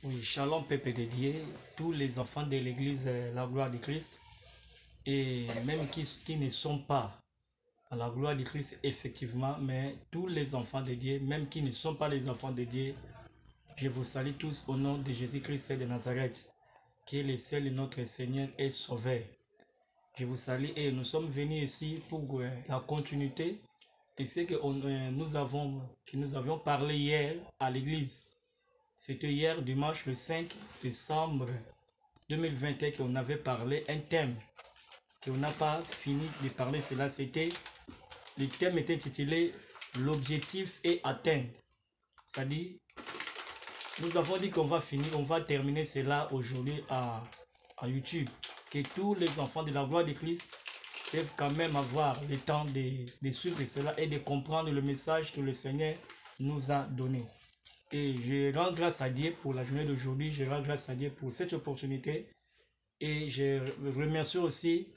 Oui, shalom peuple de Dieu, tous les enfants de l'église La Gloire de Christ et même qui ne sont pas à la gloire de Christ effectivement, mais tous les enfants de Dieu, même qui ne sont pas les enfants de Dieu, je vous salue tous au nom de Jésus-Christ de Nazareth, qui est le seul notre Seigneur et Sauveur. Je vous salue et nous sommes venus ici pour la continuité de ce que nous avions parlé hier à l'église. C'était hier, dimanche le 5 décembre 2021, qu'on avait parlé un thème, qu'on n'a pas fini de parler. Le thème était intitulé l'objectif est atteint. C'est-à-dire, nous avons dit qu'on va terminer cela aujourd'hui à YouTube. Que tous les enfants de la gloire de Christ peuvent quand même avoir le temps de suivre cela et de comprendre le message que le Seigneur nous a donné. Et je rends grâce à Dieu pour la journée d'aujourd'hui, je rends grâce à Dieu pour cette opportunité. Et je remercie aussi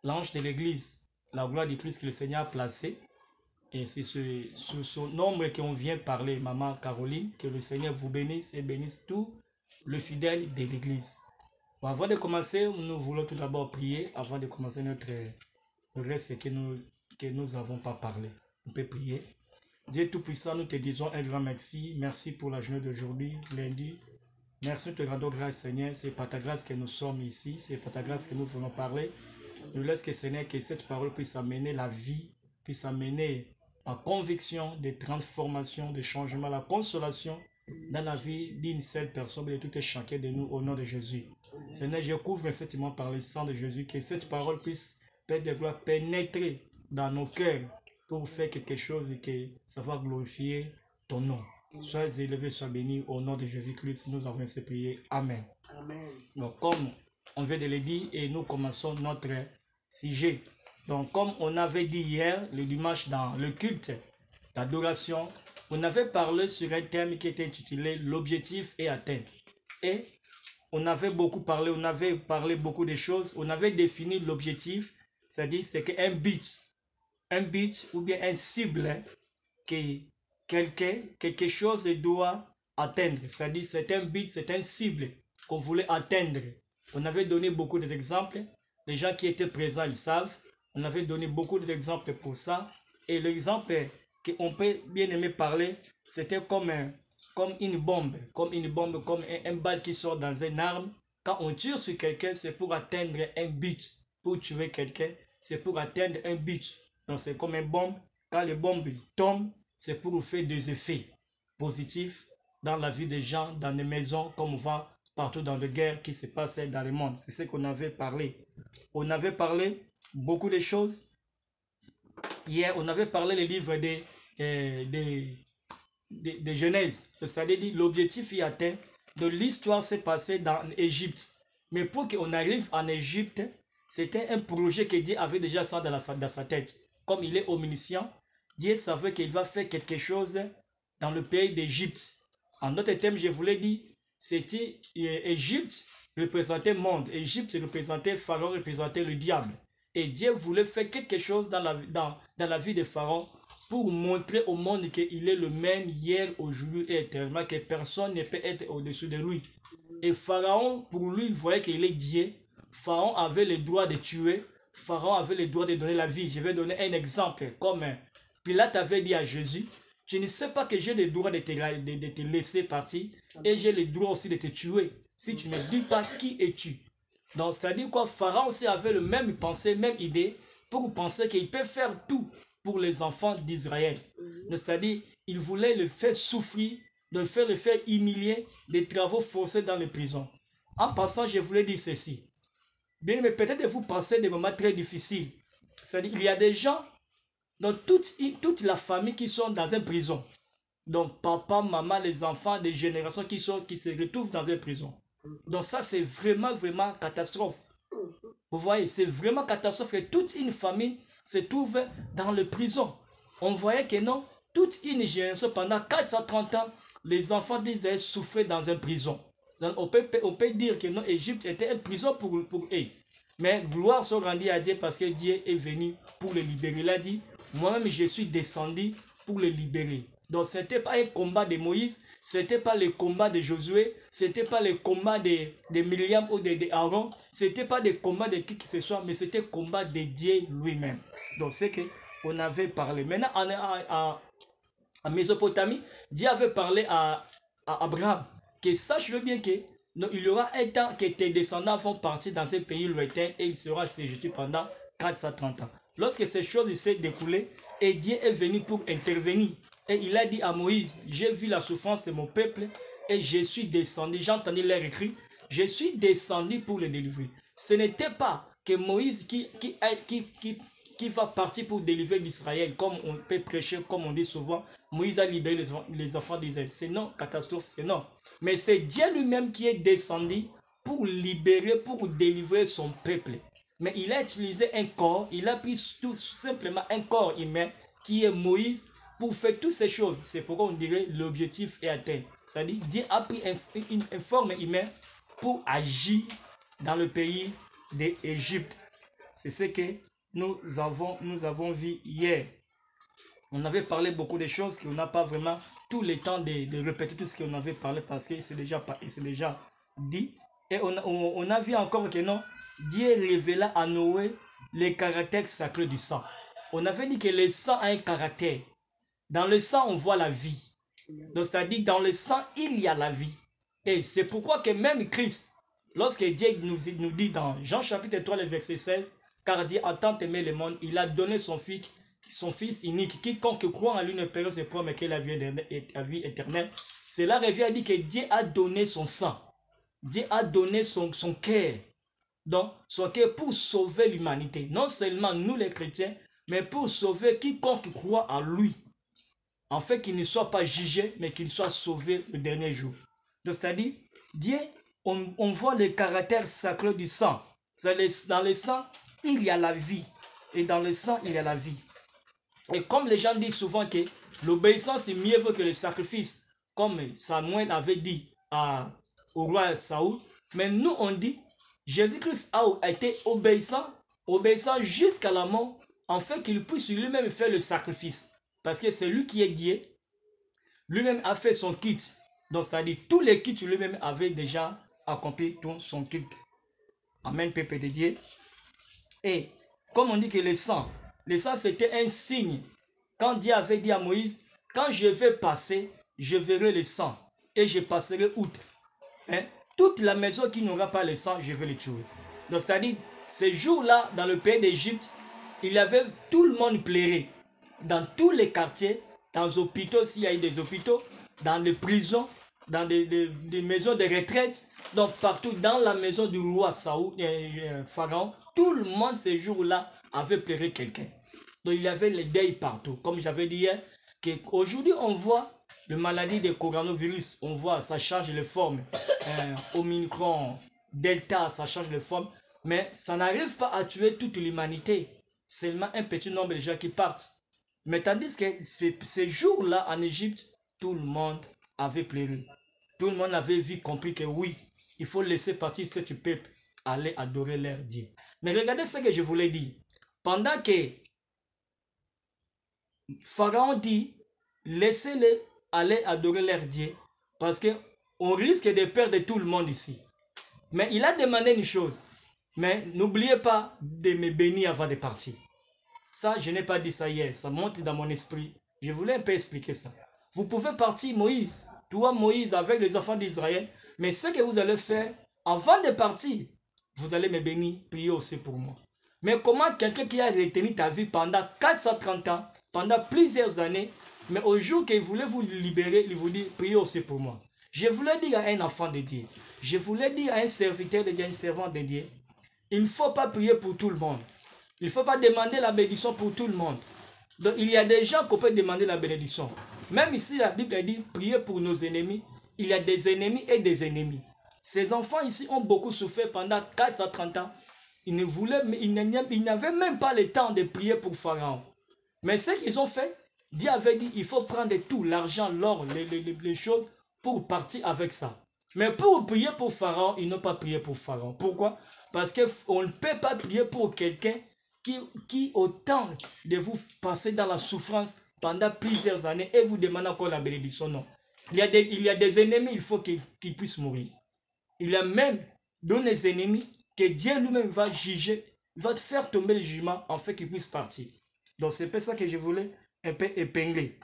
l'ange de l'église, la gloire de Christ que le Seigneur a placé. Et c'est sur son nombre qu'on vient parler, Maman Caroline, que le Seigneur vous bénisse et bénisse tout le fidèle de l'église. Bon, avant de commencer, nous voulons tout d'abord prier, avant de commencer le reste que nous n'avons pas parlé. On peut prier. Dieu Tout-Puissant, nous te disons un grand merci. Merci pour la journée d'aujourd'hui, lundi. Merci de te rendre grâce, Seigneur. C'est par ta grâce que nous sommes ici. C'est par ta grâce que nous voulons parler. Nous laisse que, Seigneur, que cette parole puisse amener la vie, puisse amener la conviction, des transformations, des changements, la consolation dans la vie d'une seule personne et de tout et chacun de nous au nom de Jésus. Seigneur, je couvre cet moment par le sang de Jésus, que cette parole puisse, Père de gloire, pénétrer dans nos cœurs pour faire quelque chose et que ça va glorifier ton nom. Sois élevé, sois béni au nom de Jésus-Christ. Nous avons ainsi prié. Amen. Amen. Donc, comme on vient de le dire, et nous commençons notre sujet. Donc, comme on avait dit hier, le dimanche, dans le culte d'adoration, on avait parlé sur un thème qui était intitulé l'objectif est atteint. Et on avait parlé beaucoup de choses. On avait défini l'objectif, c'est-à-dire c'était un but ou bien un cible que quelque chose doit atteindre. C'est-à-dire c'est un but, c'est un cible qu'on voulait atteindre. On avait donné beaucoup d'exemples. Les gens qui étaient présents, ils savent. On avait donné beaucoup d'exemples pour ça. Et l'exemple qu'on peut bien aimer parler, c'était comme une bombe, comme un balle qui sort dans une arme. Quand on tire sur quelqu'un, c'est pour atteindre un but. Pour tuer quelqu'un, c'est pour atteindre un but. Donc c'est comme une bombe. Quand les bombes tombent, c'est pour faire des effets positifs dans la vie des gens, dans les maisons, comme on voit partout dans les guerres qui se passent dans le monde. C'est ce qu'on avait parlé. On avait parlé beaucoup de choses. Hier, on avait parlé les livres de Genèse. C'est-à-dire l'objectif y atteint. De l'histoire s'est passée dans l'Égypte. Mais pour qu'on arrive en Égypte, c'était un projet que Dieu avait déjà ça dans sa tête. Comme il est omniscient, Dieu savait qu'il va faire quelque chose dans le pays d'Égypte. En d'autres termes, je voulais dire, c'était Égypte représentait le monde. Égypte représentait Pharaon, représentait le diable. Et Dieu voulait faire quelque chose dans la vie de Pharaon pour montrer au monde qu'il est le même hier, aujourd'hui et éternellement, que personne ne peut être au-dessus de lui. Et Pharaon, pour lui, il voyait qu'il est Dieu. Pharaon avait le droit de tuer. Pharaon avait le droit de donner la vie. Je vais donner un exemple. Comme Pilate avait dit à Jésus, tu ne sais pas que j'ai le droit de te laisser partir et j'ai le droit aussi de te tuer. Si tu ne me dis pas qui es-tu. Donc, c'est-à-dire quoi, Pharaon aussi avait le même pensée, même idée, pour penser qu'il peut faire tout pour les enfants d'Israël. C'est-à-dire, il voulait le faire souffrir, de le faire humilier, des travaux forcés dans les prisons. En passant, je voulais dire ceci. Bien, mais peut-être vous pensez des moments très difficiles. C'est-à-dire, il y a des gens dans toute la famille qui sont dans une prison. Donc, papa, maman, les enfants, des générations qui se retrouvent dans une prison. Donc ça, c'est vraiment, vraiment catastrophe. Vous voyez, c'est vraiment catastrophe que toute une famille se trouve dans la prison. On voyait que non, toute une génération, pendant 430 ans, les enfants d'Israël souffraient dans une prison. Donc on peut dire que non, Égypte était une prison pour eux. Mais gloire soit rendue à Dieu parce que Dieu est venu pour les libérer. Il a dit, moi-même je suis descendu pour les libérer. Donc ce n'était pas un combat de Moïse, ce n'était pas le combat de Josué, ce n'était pas le combat de Myriam ou de Aaron, ce n'était pas le combat de qui que ce soit, mais c'était le combat de Dieu lui-même. Donc c'est que on avait parlé. Maintenant, en Mésopotamie, Dieu avait parlé à Abraham, que sache-le bien que non, il y aura un temps que tes descendants vont partir dans ce pays lointain et il sera séjourné pendant 430 ans. Lorsque ces choses s'est découlées, et Dieu est venu pour intervenir. Et il a dit à Moïse, j'ai vu la souffrance de mon peuple et je suis descendu. J'ai entendu leur écrit, je suis descendu pour les délivrer. Ce n'était pas que Moïse qui va partir pour délivrer l'Israël, comme on peut prêcher, comme on dit souvent, Moïse a libéré les enfants d'Israël. C'est non, catastrophe, c'est non. Mais c'est Dieu lui-même qui est descendu pour libérer, pour délivrer son peuple. Mais il a utilisé un corps, il a pris tout simplement un corps humain qui est Moïse pour faire toutes ces choses. C'est pourquoi on dirait l'objectif est atteint. C'est-à-dire Dieu a pris une forme humaine pour agir dans le pays d'Égypte. C'est ce que nous avons vu hier. On avait parlé beaucoup de choses qu'on n'a pas vraiment tout le temps de répéter tout ce qu'on avait parlé parce que c'est déjà dit. Et on a vu encore que non, Dieu révéla à Noé les caractères sacrés du sang. On avait dit que le sang a un caractère. Dans le sang, on voit la vie. Donc, c'est-à-dire, dans le sang, il y a la vie. Et c'est pourquoi que même Christ, lorsque Dieu nous dit dans Jean chapitre 3, le verset 16, car Dieu a tant aimé le monde, il a donné son fils unique. Quiconque croit en lui ne périsse point, mais qu'il a la vie éternelle. Cela revient à dire que Dieu a donné son sang. Dieu a donné son cœur. Donc, son cœur pour sauver l'humanité. Non seulement nous les chrétiens, mais pour sauver quiconque croit en lui. En fait, qu'il ne soit pas jugé, mais qu'il soit sauvé le dernier jour. Donc, c'est-à-dire, Dieu, on voit le caractère sacré du sang. Dans le sang, il y a la vie. Et dans le sang, il y a la vie. Et comme les gens disent souvent que l'obéissance est mieux que le sacrifice, comme Samuel avait dit au roi Saoul, mais nous on dit, Jésus-Christ a été obéissant jusqu'à la mort, en fait qu'il puisse lui-même faire le sacrifice. Parce que c'est lui qui est Dieu, lui-même a fait son culte. Donc c'est-à-dire tous les cultes lui-même avait déjà accompli son culte. Amen, peuple de Dieu. Et comme on dit que le sang c'était un signe. Quand Dieu avait dit à Moïse, quand je vais passer, je verrai le sang et je passerai outre. Hein? Toute la maison qui n'aura pas le sang, je vais le tuer. Donc c'est-à-dire, ces jours-là, dans le pays d'Égypte, il y avait tout le monde pleurait. Dans tous les quartiers, dans les hôpitaux, s'il y a eu des hôpitaux, dans les prisons, dans des maisons de retraite, donc partout dans la maison du roi Pharaon, tout le monde ces jours-là avait pleuré quelqu'un. Donc il y avait le deuil partout. Comme j'avais dit hier, qu'aujourd'hui on voit la maladie de coronavirus, on voit ça change les formes. Omicron, Delta, ça change les formes, mais ça n'arrive pas à tuer toute l'humanité. Seulement un petit nombre de gens qui partent. Mais tandis que ces jours-là en Égypte, tout le monde avait pleuré. Tout le monde avait vu, compris que oui, il faut laisser partir ce peuple aller adorer leur Dieu. Mais regardez ce que je voulais dire. Pendant que Pharaon dit, laissez-les aller adorer leur Dieu, parce qu'on risque de perdre tout le monde ici. Mais il a demandé une chose. Mais n'oubliez pas de me bénir avant de partir. Ça, je n'ai pas dit ça hier. Ça monte dans mon esprit. Je voulais un peu expliquer ça. Vous pouvez partir, Moïse. Toi, Moïse, avec les enfants d'Israël. Mais ce que vous allez faire, avant de partir, vous allez me bénir, prier aussi pour moi. Mais comment quelqu'un qui a retenu ta vie pendant 430 ans, pendant plusieurs années, mais au jour qu'il voulait vous libérer, il vous dit, priez aussi pour moi. Je voulais dire à un enfant de Dieu, je voulais dire à un serviteur de Dieu, un servant de Dieu, il ne faut pas prier pour tout le monde. Il ne faut pas demander la bénédiction pour tout le monde. Donc il y a des gens qu'on peut demander la bénédiction. Même ici, la Bible dit, priez pour nos ennemis. Il y a des ennemis et des ennemis. Ces enfants ici ont beaucoup souffert pendant 430 ans. Ils n'avaient même pas le temps de prier pour Pharaon. Mais ce qu'ils ont fait, Dieu avait dit, il faut prendre tout, l'argent, l'or, les choses, pour partir avec ça. Mais pour prier pour Pharaon, ils n'ont pas prié pour Pharaon. Pourquoi? Parce qu'on ne peut pas prier pour quelqu'un qui au temps de vous passer dans la souffrance, pendant plusieurs années et vous demandez encore la bénédiction. Non. Il y a des ennemis, il faut qu'ils puissent mourir. Il y a même des ennemis que Dieu lui-même va juger, va faire tomber le jugement en fait qu'ils puissent partir. Donc c'est pour ça que je voulais un peu épingler.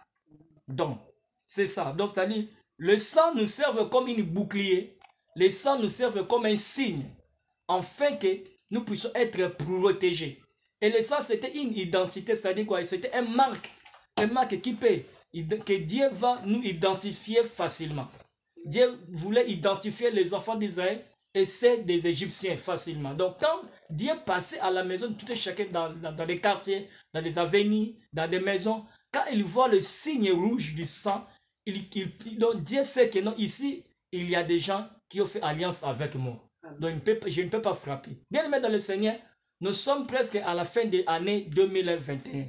Donc, c'est ça. Donc, c'est-à-dire, le sang nous serve comme une bouclier. Le sang nous serve comme un signe, afin que nous puissions être protégés. Et le sang, c'était une identité, c'est-à-dire quoi? C'était un marque qui peut, que Dieu va nous identifier facilement. Dieu voulait identifier les enfants d'Israël et ceux des Égyptiens facilement. Donc, quand Dieu passait à la maison de tout et chacun dans les quartiers, dans les avenues, dans des maisons, quand il voit le signe rouge du sang, donc Dieu sait que non, ici, il y a des gens qui ont fait alliance avec moi. Donc, je ne peux pas frapper. Bien aimé dans le Seigneur, nous sommes presque à la fin de l'année 2021.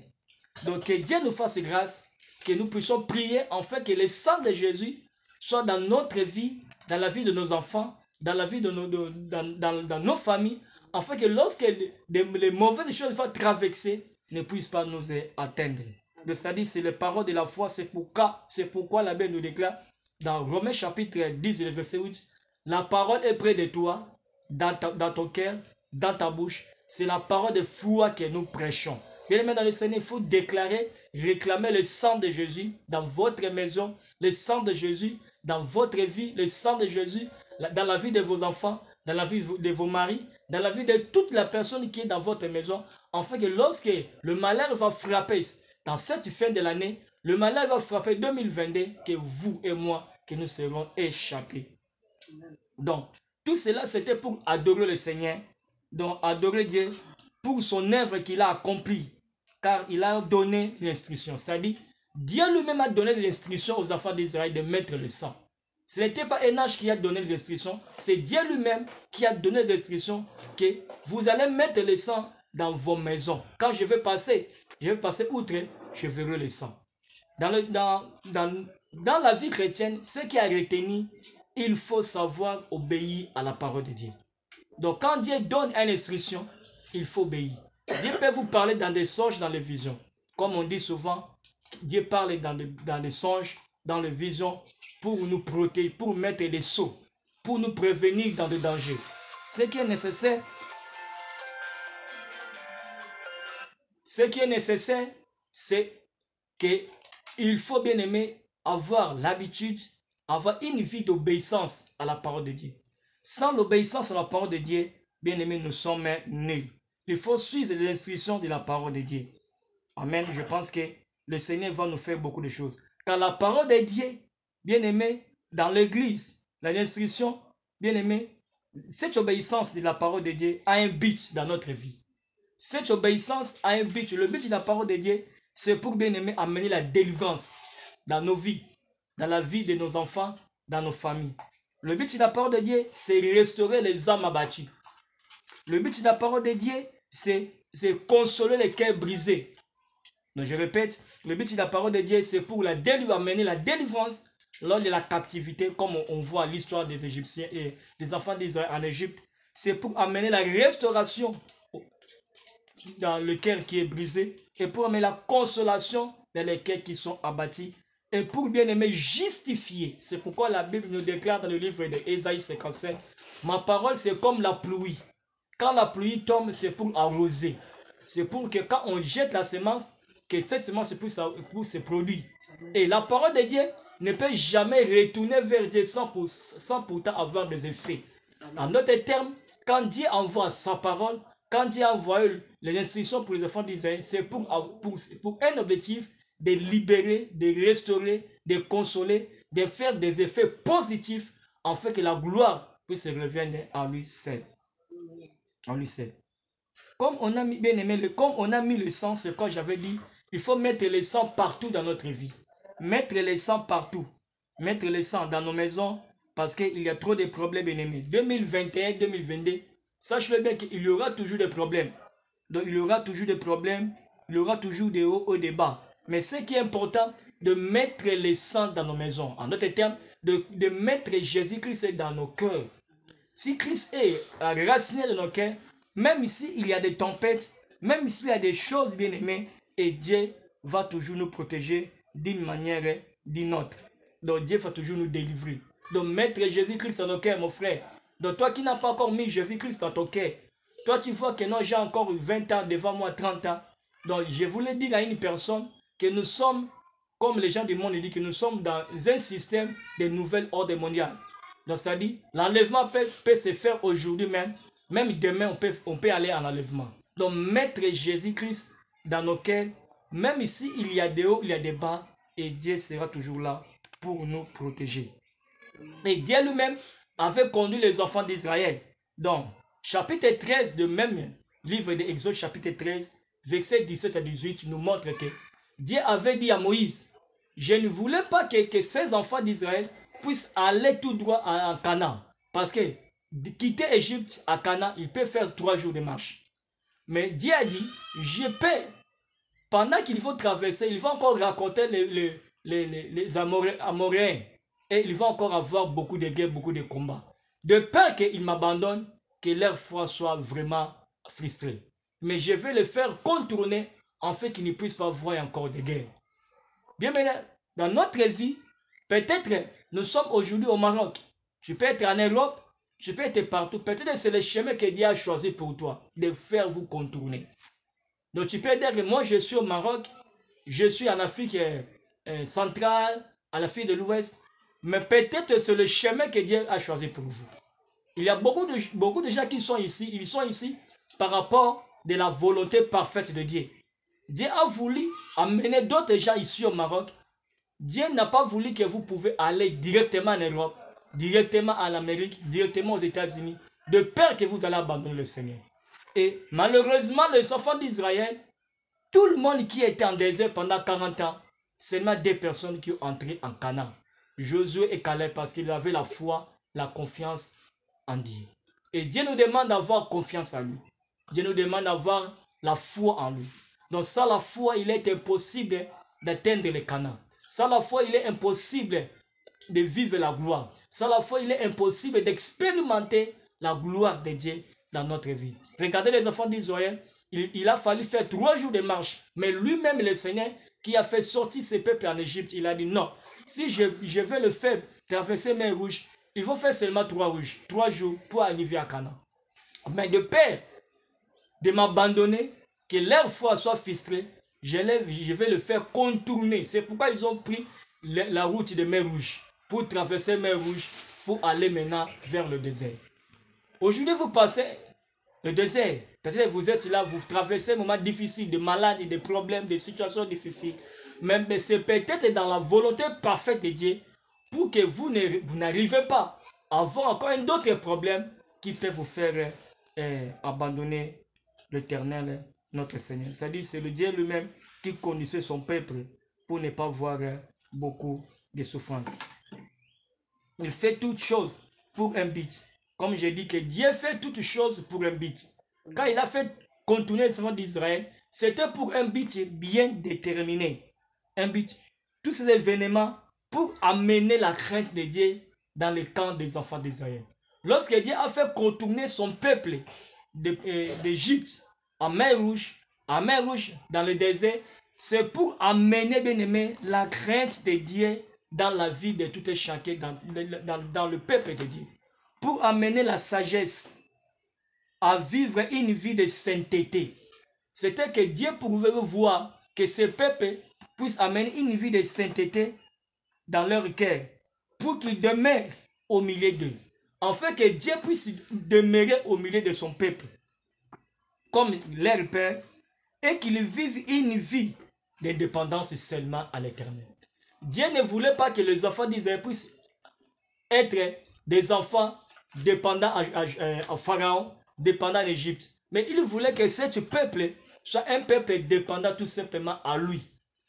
Donc, que Dieu nous fasse grâce, que nous puissions prier, en fait, que le sang de Jésus soit dans notre vie, dans la vie de nos enfants, dans la vie de dans nos familles, afin que lorsque les mauvaises choses vont traverser, ne puissent pas nous atteindre. C'est-à-dire, c'est les paroles de la foi, c'est pourquoi la Bible nous déclare dans Romains chapitre 10, le verset 8, la parole est près de toi, dans ton cœur, dans ta bouche. C'est la parole de foi que nous prêchons. Bien aimé dans le Seigneur, il faut déclarer, réclamer le sang de Jésus dans votre maison, le sang de Jésus dans votre vie, le sang de Jésus dans la vie de vos enfants, dans la vie de vos maris, dans la vie de toute la personne qui est dans votre maison, afin que lorsque le malheur va frapper dans cette fin de l'année, le malheur va frapper 2022, que vous et moi, que nous serons échappés. Donc, tout cela, c'était pour adorer le Seigneur, donc adorer Dieu pour son œuvre qu'il a accomplie, car il a donné l'instruction. C'est-à-dire, Dieu lui-même a donné l'instruction aux enfants d'Israël de mettre le sang. Ce n'était pas Enoch qui a donné l'instruction, c'est Dieu lui-même qui a donné l'instruction que vous allez mettre le sang dans vos maisons. Quand je vais passer outre, je verrai le sang. Dans la vie chrétienne, ce qui a retenu, il faut savoir obéir à la parole de Dieu. Donc quand Dieu donne une instruction, il faut obéir. Dieu peut vous parler dans des songes, dans les visions. Comme on dit souvent, Dieu parle dans des songes, dans les visions, pour nous protéger, pour mettre des sceaux, pour nous prévenir dans des dangers. Ce qui est nécessaire, c'est qu'il faut bien aimer avoir l'habitude, avoir une vie d'obéissance à la parole de Dieu. Sans l'obéissance à la parole de Dieu, bien aimé, nous sommes nuls. Il faut suivre les instructions de la parole de Dieu. Amen. Je pense que le Seigneur va nous faire beaucoup de choses. Car la parole de Dieu, bien aimé, dans l'église, l'instruction, bien aimé, cette obéissance de la parole de Dieu a un but dans notre vie. Cette obéissance a un but. Le but de la parole de Dieu, c'est pour bien aimer amener la délivrance dans nos vies, dans la vie de nos enfants, dans nos familles. Le but de la parole de Dieu, c'est restaurer les âmes abattues. Le but de la parole de Dieu, c'est consoler les cœurs brisés. Donc je répète, le but de la parole de Dieu, c'est pour amener la délivrance lors de la captivité, comme on voit l'histoire des Égyptiens et des enfants d'Israël en Égypte. C'est pour amener la restauration dans le cœur qui est brisé et pour amener la consolation dans les cœurs qui sont abattus et pour bien aimer justifier. C'est pourquoi la Bible nous déclare dans le livre d'Ésaïe 55, ma parole c'est comme la pluie. Quand la pluie tombe, c'est pour arroser. C'est pour que quand on jette la semence, que cette semence puisse se produire. Et la parole de Dieu ne peut jamais retourner vers Dieu sans pourtant avoir des effets. En d'autres termes, quand Dieu envoie sa parole, quand Dieu a envoyé les instructions pour les enfants d'Israël, c'est pour un objectif de libérer, de restaurer, de consoler, de faire des effets positifs afin que la gloire puisse revenir à lui seul. À lui seul. Comme on a mis, bien aimé, comme on a mis le sang, c'est quoi j'avais dit, il faut mettre le sang partout dans notre vie. Mettre le sang partout. Mettre le sang dans nos maisons parce qu'il y a trop de problèmes, bien aimés. 2021, 2022, sache-le bien qu'il y aura toujours des problèmes. Donc il y aura toujours des problèmes, il y aura toujours des hauts et des bas. Mais ce qui est important, de mettre le sang dans nos maisons. En d'autres termes, de mettre Jésus-Christ dans nos cœurs. Si Christ est raciné dans nos cœurs, même ici il y a des tempêtes, même ici il y a des choses bien aimées, et Dieu va toujours nous protéger d'une manière, d'une autre. Donc Dieu va toujours nous délivrer. Donc mettre Jésus-Christ dans nos cœurs, mon frère. Donc toi qui n'as pas encore mis Jésus-Christ dans ton cœur, toi tu vois que non, j'ai encore 20 ans devant moi, 30 ans. Donc je voulais dire à une personne que nous sommes, comme les gens du monde disent, que nous sommes dans un système de nouvelle ordre mondial. Donc c'est-à-dire, l'enlèvement peut se faire aujourd'hui même. Même demain, on peut aller en enlèvement. Donc mettre Jésus-Christ dans nos cœurs, même ici, il y a des hauts, il y a des bas, et Dieu sera toujours là pour nous protéger. Et Dieu lui-même avait conduit les enfants d'Israël. Donc, chapitre 13 de même livre d'Exode, chapitre 13, versets 17 à 18, nous montre que Dieu avait dit à Moïse, je ne voulais pas que ces enfants d'Israël puissent aller tout droit en Canaan. Parce que quitter Égypte à Canaan, il peut faire 3 jours de marche. Mais Dieu a dit, je peux, pendant qu'il faut traverser, il va encore raconter les Amoréens. Et il va encore avoir beaucoup de guerres, beaucoup de combats. De peur qu'ils m'abandonnent, que leur foi soit vraiment frustrée. Mais je vais les faire contourner, en fait qu'ils ne puissent pas voir encore de guerre. Bien maintenant, dans notre vie, peut-être nous sommes aujourd'hui au Maroc. Tu peux être en Europe, tu peux être partout. Peut-être c'est le chemin que Dieu a choisi pour toi, de faire vous contourner. Donc tu peux dire que moi je suis au Maroc, je suis en Afrique centrale, en Afrique de l'Ouest, mais peut-être c'est le chemin que Dieu a choisi pour vous. Il y a beaucoup de gens qui sont ici, ils sont ici par rapport de la volonté parfaite de Dieu. Dieu a voulu amener d'autres gens ici au Maroc. Dieu n'a pas voulu que vous pouvez aller directement en Europe, directement en Amérique, directement aux États-Unis, de peur que vous allez abandonner le Seigneur. Et malheureusement, les enfants d'Israël, tout le monde qui était en désert pendant 40 ans, seulement 2 personnes qui ont entré en Canaan. Josué et Caleb, parce qu'ils avaient la foi, la confiance en Dieu. Et Dieu nous demande d'avoir confiance en lui. Dieu nous demande d'avoir la foi en lui. Donc sans la foi, il est impossible d'atteindre le Canaan. Sans la foi, il est impossible de vivre la gloire. Sans la foi, il est impossible d'expérimenter la gloire de Dieu dans notre vie. Regardez les enfants d'Israël, il a fallu faire 3 jours de marche. Mais lui-même, le Seigneur, qui a fait sortir ses peuples en Égypte, il a dit non, si je vais le faire traverser mer rouge, il faut faire seulement 3 jours pour arriver à Canaan. Mais de peur de m'abandonner, que leur foi soit frustrée, je vais le faire contourner. C'est pourquoi ils ont pris la route de mer rouge pour traverser mer rouge pour aller maintenant vers le désert. Aujourd'hui, vous passez le désert. Peut-être que vous êtes là, vous traversez un moment difficile, de maladies, de problèmes, de situations difficiles. Mais c'est peut-être dans la volonté parfaite de Dieu pour que vous n'arrivez pas à avoir encore un autre problème qui peut vous faire abandonner l'Éternel, notre Seigneur. C'est-à-dire c'est le Dieu lui-même qui conduisait son peuple pour ne pas voir beaucoup de souffrances. Il fait toutes choses pour un but. Comme je dis que Dieu fait toutes choses pour un but. Quand il a fait contourner les enfants d'Israël, c'était pour un but bien déterminé. Un but. Tous ces événements pour amener la crainte de Dieu dans le camp des enfants d'Israël. Lorsque Dieu a fait contourner son peuple d'Égypte en mer Rouge, dans le désert, c'est pour amener, bien aimé, la crainte de Dieu dans la vie de tout et chacun, dans le peuple de Dieu. Pour amener la sagesse à vivre une vie de sainteté. C'était que Dieu pouvait voir que ce peuple puisse amener une vie de sainteté dans leur cœur pour qu'ils demeurent au milieu d'eux. En fait, que Dieu puisse demeurer au milieu de son peuple comme leur Père et qu'ils vivent une vie de dépendance seulement à l'Éternel. Dieu ne voulait pas que les enfants d'Israël puissent être des enfants dépendants à Pharaon, dépendants d'Égypte. Mais il voulait que ce peuple soit un peuple dépendant tout simplement à lui.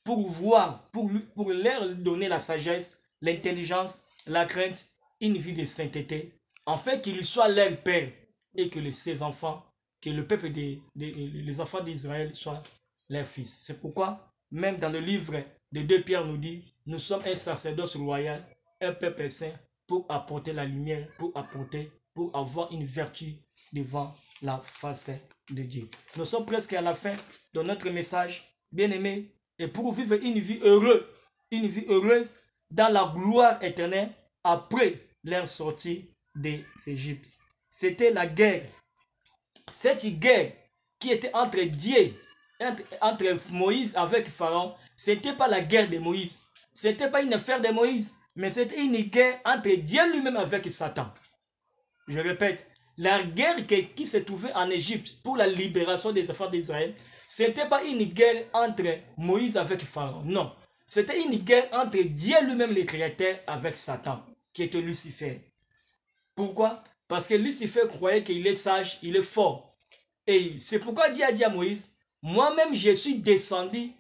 Pour voir, pour leur donner la sagesse, l'intelligence, la crainte, une vie de sainteté, afin qu'il soit leur père et que ses enfants, que le peuple les enfants d'Israël soient leurs fils. C'est pourquoi, même dans le livre de 2 Pierre nous dit, nous sommes un sacerdoce royal, un peuple saint, pour apporter la lumière, pour avoir une vertu devant la face de Dieu. Nous sommes presque à la fin de notre message. Bien-aimés, et pour vivre une vie heureuse dans la gloire éternelle après leur sortie des Égypte. C'était la guerre. Cette guerre qui était entre Dieu, entre Moïse avec Pharaon, ce n'était pas la guerre de Moïse. Ce n'était pas une affaire de Moïse, mais c'était une guerre entre Dieu lui-même avec Satan. Je répète, la guerre qui se trouvait en Égypte pour la libération des enfants d'Israël, ce n'était pas une guerre entre Moïse avec Pharaon, non. C'était une guerre entre Dieu lui-même, le Créateur, avec Satan, qui était Lucifer. Pourquoi? Parce que Lucifer croyait qu'il est sage, il est fort. Et c'est pourquoi Dieu a dit à Moïse, moi-même je suis descendu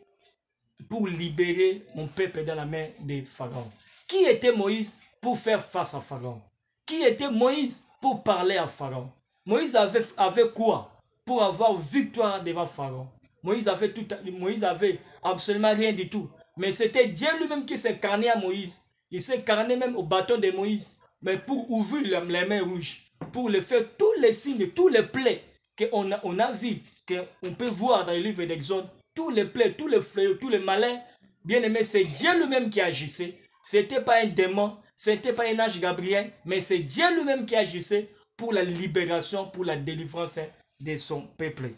pour libérer mon peuple dans la main de Pharaon. Qui était Moïse pour faire face à Pharaon? Qui était Moïse pour parler à Pharaon? Moïse avait quoi pour avoir victoire devant Pharaon? Moïse avait absolument rien du tout. Mais c'était Dieu lui-même qui s'est carné à Moïse. Il s'est carné même au bâton de Moïse. Mais pour ouvrir les mains rouges, pour le faire tous les signes, tous les plaies qu'on a vu, qu'on peut voir dans le livre d'Exode, tous les plaies, tous les fléaux, tous les malins, bien aimé, c'est Dieu lui-même qui agissait. Ce n'était pas un démon, ce n'était pas un ange Gabriel, mais c'est Dieu lui-même qui agissait pour la libération, pour la délivrance de son peuple.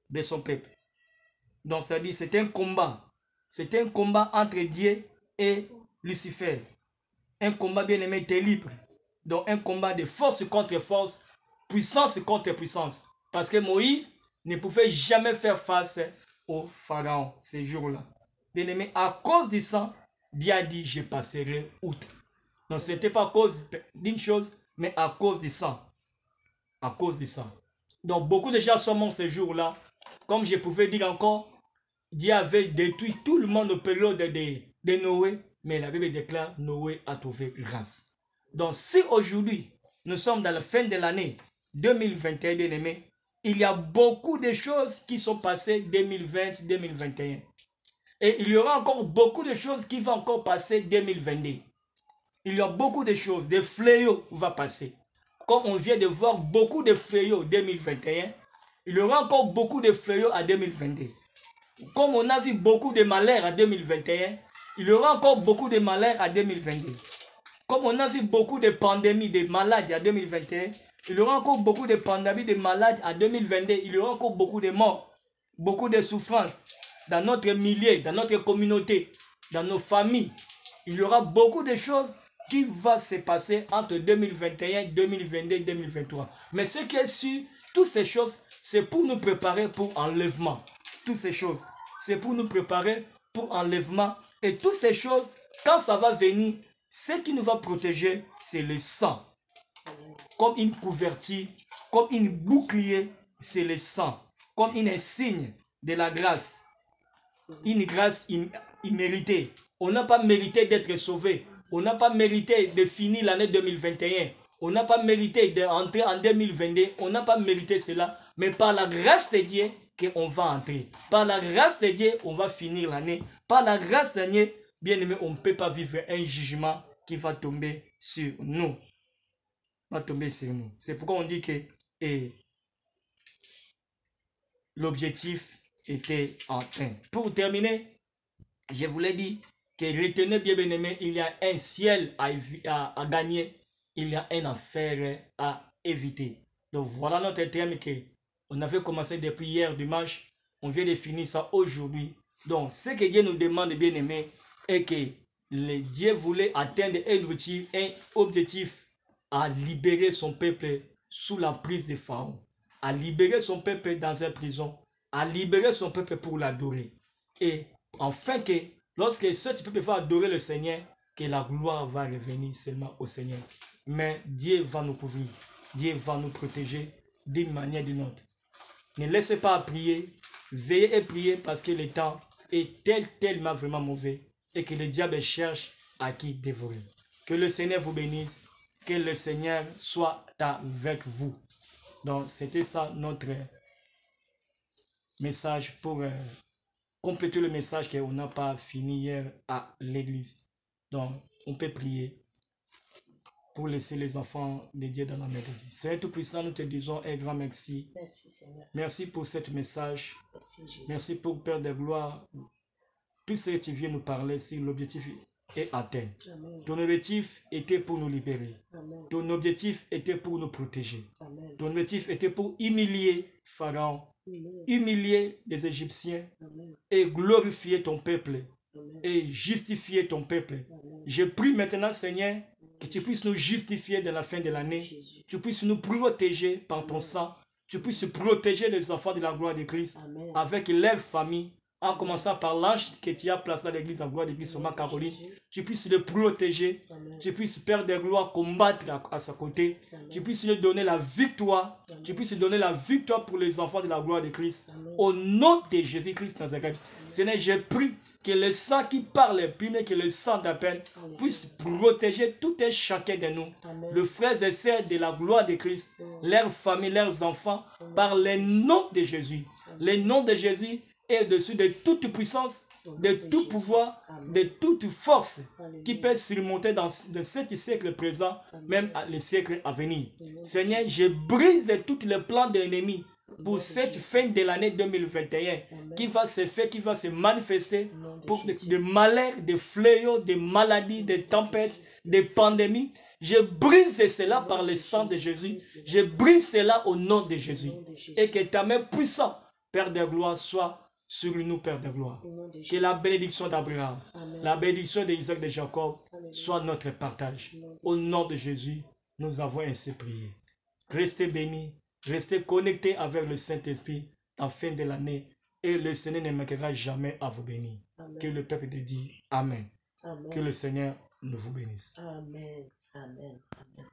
De son peuple. Donc, c'est-à-dire, c'est un combat. C'est un combat entre Dieu et Lucifer. Un combat bien aimé terrible. Donc, un combat de force contre force, puissance contre puissance. Parce que Moïse ne pouvait jamais faire face au pharaon ces jours-là. Bien aimé, à cause de ça, Dieu a dit, je passerai outre. Donc, ce n'était pas à cause d'une chose, mais à cause de ça. À cause de ça. Donc, beaucoup de gens sont morts ces jours-là. Comme je pouvais dire encore, Dieu avait détruit tout le monde au période de Noé, mais la Bible déclare Noé a trouvé grâce. Donc, si aujourd'hui, nous sommes dans la fin de l'année 2021, bien aimé, il y a beaucoup de choses qui sont passées 2020-2021. Et il y aura encore beaucoup de choses qui vont encore passer 2022. Il y a beaucoup de choses, des fléaux vont passer. Comme on vient de voir beaucoup de fléaux 2021, il y aura encore beaucoup de fléaux à 2022. Comme on a vu beaucoup de malheurs à 2021, il y aura encore beaucoup de malheurs à 2022. Comme on a vu beaucoup de pandémies, de maladies à 2021, il y aura encore beaucoup de pandémies, de maladies à 2022. Il y aura encore beaucoup de morts, beaucoup de souffrances dans notre milieu, dans notre communauté, dans nos familles. Il y aura beaucoup de choses qui vont se passer entre 2021, 2022, 2023. Mais ce qui est sûr, toutes ces choses, c'est pour nous préparer pour enlèvement. Toutes ces choses, c'est pour nous préparer pour enlèvement. Et toutes ces choses, quand ça va venir, ce qui nous va protéger, c'est le sang. Comme une couverture, comme une bouclier, c'est le sang. Comme un signe de la grâce. Une grâce imméritée. On n'a pas mérité d'être sauvé. On n'a pas mérité de finir l'année 2021. On n'a pas mérité d'entrer en 2022. On n'a pas mérité cela. Mais par la grâce de Dieu, qu'on va entrer. Par la grâce de Dieu, on va finir l'année. Par la grâce de Dieu, bien aimé, on ne peut pas vivre un jugement qui va tomber sur nous. Va tomber sur nous. C'est pourquoi on dit que l'objectif était atteint. Pour terminer, je voulais dire que retenez bien, bien aimé, il y a un ciel à gagner, il y a un enfer à éviter. Donc voilà notre thème que on avait commencé depuis hier dimanche, on vient de finir ça aujourd'hui. Donc ce que Dieu nous demande, bien aimé, est que Dieu voulait atteindre un objectif à libérer son peuple sous la prise de Pharaon, à libérer son peuple dans une prison, à libérer son peuple pour l'adorer. Et enfin que lorsque ce peuple va adorer le Seigneur, que la gloire va revenir seulement au Seigneur. Mais Dieu va nous couvrir, Dieu va nous protéger d'une manière ou d'une autre. Ne laissez pas prier, veillez et priez parce que le temps est tellement vraiment mauvais et que le diable cherche à qui dévorer. Que le Seigneur vous bénisse, que le Seigneur soit avec vous. Donc c'était ça notre message pour compléter le message qu'on n'a pas fini hier à l'église. Donc on peut prier pour laisser les enfants de Dieu dans la main de Dieu. Seigneur Tout-Puissant, nous te disons un grand merci. Merci Seigneur. Merci pour ce message. Merci Jésus. Merci pour Père de gloire, tout ce que tu viens nous parler, si l'objectif est atteint. Amen. Ton objectif était pour nous libérer. Amen. Ton objectif était pour nous protéger. Amen. Ton objectif était pour humilier Pharaon, Amen. humilier les Égyptiens Amen. et glorifier ton peuple Amen. et justifier ton peuple. Amen. Je prie maintenant, Seigneur, que tu puisses nous justifier de la fin de l'année. Jésus. Tu puisses nous protéger par ton sang. Tu puisses protéger les enfants de la gloire de Christ Amen. avec leur famille, en commençant par l'ange que tu as placé à l'église, la gloire de Christ, sur Caroline. Tu puisses le protéger. Amen. Tu puisses, Père de gloire, combattre à sa côté. Amen. Tu puisses lui donner la victoire. Amen. Tu puisses donner la victoire pour les enfants de la gloire de Christ. Amen. Au nom de Jésus-Christ Nazareth. Seigneur, je prie que le sang qui parle, plus que le sang d'appel, puisse protéger tout un chacun de nous. Amen. Le frères et sœurs de la gloire de Christ, leurs familles, leurs enfants, par le nom de Jésus. Le nom de Jésus est au-dessus de toute puissance, de tout pouvoir, de toute force qui peut surmonter dans ce siècle présent, même les siècles à venir. Seigneur, je brise tous les plans de l'ennemi pour cette fin de l'année 2021 qui va se faire, qui va se manifester pour des malheurs, des fléaux, des maladies, des tempêtes, des pandémies. Je brise cela par le sang de Jésus. Je brise cela au nom de Jésus. Et que ta main puissante, Père de gloire, soit sur nous, Père de gloire. Que la bénédiction d'Abraham, la bénédiction d'Isaac, de Jacob, soit notre partage. Au nom de Jésus, nous avons ainsi prié. Restez bénis, restez connectés avec le Saint-Esprit en fin de l'année et le Seigneur ne manquera jamais à vous bénir. Amen. Que le peuple de dit Amen. Amen. Que le Seigneur nous vous bénisse. Amen. Amen. Amen.